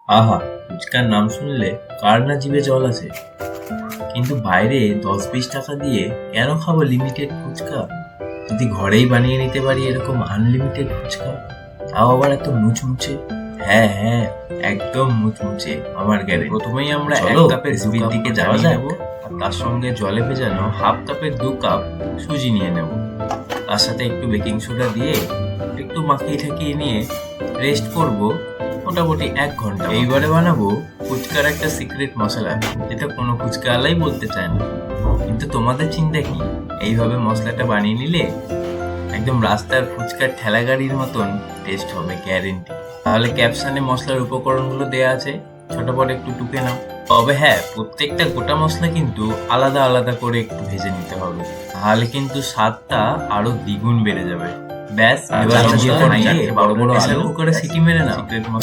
আহা, ফুচকার নাম শুনলে কার না জিভে জল আসে। কিন্তু বাইরে 10-20 টাকা দিয়ে কেন খাবো লিমিটেড ফুচকা, যদি ঘরেই বানিয়ে নিতে পারি এরকম আনলিমিটেড ফুচকা, তাও আবার এত মুচমুচে। হ্যাঁ হ্যাঁ, একদম মুচমুচে আমার গ্যারেন্টি। প্রথমেই আমরা এক কাপের রেসিপির দিকে যাওয়া যাব, আর তার সঙ্গে জলে ভেজানো হাফ কাপের 2 কাপ সুজি নিয়ে নেব। তার সাথে একটু বেকিং সোডা দিয়ে একটু মাখিয়ে ঠাকিয়ে নিয়ে রেস্ট করব মোটামুটি 1 ঘন্টা। এইবারে বানাবো ফুচকার একটা সিক্রেট মশলা, যেটা কোনো ফুচকাওয়ালাই বলতে চায় না। কিন্তু তোমাদের চিন্তা কি, এইভাবে মশলাটা বানিয়ে নিলে একদম রাস্তার ফুচকার ঠেলা গাড়ির মতন টেস্ট হবে গ্যারেন্টি। তাহলে ক্যাপশনে মশলার উপকরণগুলো দেয়া আছে, ছোটপট একটু টুকে নাও। তবে হ্যাঁ, প্রত্যেকটা গোটা মশলা কিন্তু আলাদা আলাদা করে একটু ভেজে নিতে হবে, তাহলে কিন্তু স্বাদটা আরো দ্বিগুণ বেড়ে যাবে। ব্যাস, এবার বড় বড় আলু কুকারে সিটি মেরে নাও।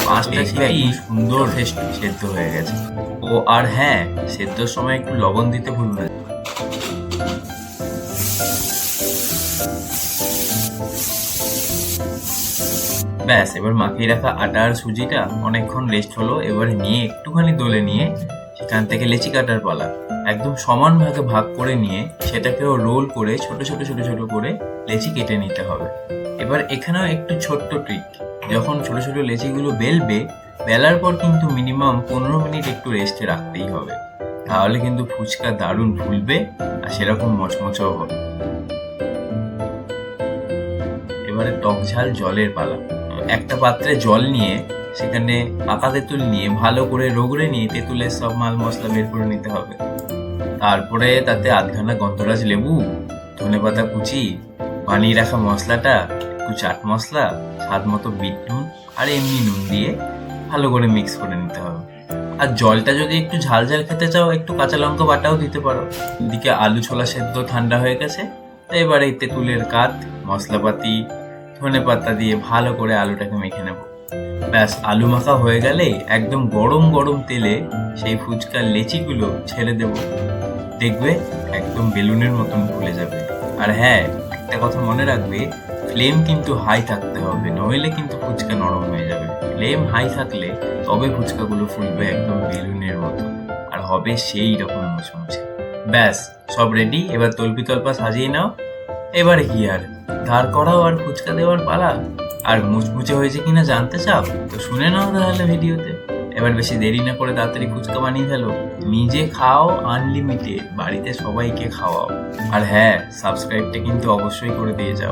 5টা সিটি সুন্দর সেদ্ধ হয়ে গেছে। ও আর হ্যাঁ, সেদ্ধর সময় একটু লবণ দিতে ভুলবে না। ব্যাস, এবার মাখিয়ে রাখা আটা আর সুজিটা অনেকক্ষণ রেস্ট হলো। এবারে নিয়ে একটুখানি দলে নিয়ে সেখান থেকে লেচি কাটার পালা। একদম সমান ভাগে ভাগ করে নিয়ে সেটাকেও রোল করে ছোট ছোট ছোট ছোট করে লেচি কেটে নিতে হবে। এবার এখানেও একটু ছোট্ট ট্রিক, যখন ছোট ছোট লেচিগুলো বেলার পর কিন্তু মিনিমাম 15 মিনিট একটু রেস্টে রাখতেই হবে, তাহলে কিন্তু ফুচকা দারুণ ফুলবে আর সেরকম মচমচও হবে। এবারে টক ঝাল জলের পালা। একটা পাত্রে জল নিয়ে সেখানে পাকা তেঁতুল নিয়ে ভালো করে রগড়ে নিয়ে তেঁতুলের সব মাল মশলা বের করে নিতে হবে। তারপরে তাতে আধখানা গন্ধরাজ লেবু, ধনেপাতা কুচি, বানিয়ে রাখা মশলাটা, একটু চাট মশলা, স্বাদ মতো বিট নুন আর এমনি নুন দিয়ে ভালো করে মিক্স করে নিতে হবে। আর জলটা যদি একটু ঝাল ঝাল খেতে চাও, একটু কাঁচা লঙ্কা বাটাও দিতে পারো। এদিকে আলু ছোলা সেদ্ধ ঠান্ডা হয়ে গেছে, এবারে তেঁতুলের কাঠ, মশলাপাতি, ধনেপাতা দিয়ে ভালো করে আলুটাকে মেখে নেব। ব্যাস, আলু মাখা হয়ে গেলে একদম গরম গরম তেলে সেই ফুচকার লেচিগুলো ছেড়ে দেব। দেখবে একদম বেলুনের মতন ফুলে যাবে। আর হ্যাঁ, একটা কথা মনে রাখবে, ফ্লেম কিন্তু হাই থাকতে হবে, নইলে কিন্তু ফুচকা নরম হয়ে যাবে। ফ্লেম হাই থাকলে তবে ফুচকাগুলো ফুলবে একদম বেলুনের মতো, আর হবে সেই রকম মুচমুচে। ব্যাস, সব রেডি। এবার তল্পি তল্পা সাজিয়ে নাও। এবারে কি আর, ধার করাও আর ফুচকা দেওয়ার পালা। আর মুচমুচে হয়েছে কিনা জানতে চাও তো শুনে নাও তাহলে ভিডিওতে। এবার বেশি দেরি না করে তাড়াতাড়ি ফুচকা বানিয়ে ফেলো, নিজে খাও আনলিমিটেড, বাড়িতে সবাইকে খাওয়াও। আর হ্যাঁ, সাবস্ক্রাইবটা কিন্তু অবশ্যই করে দিয়ে যাও।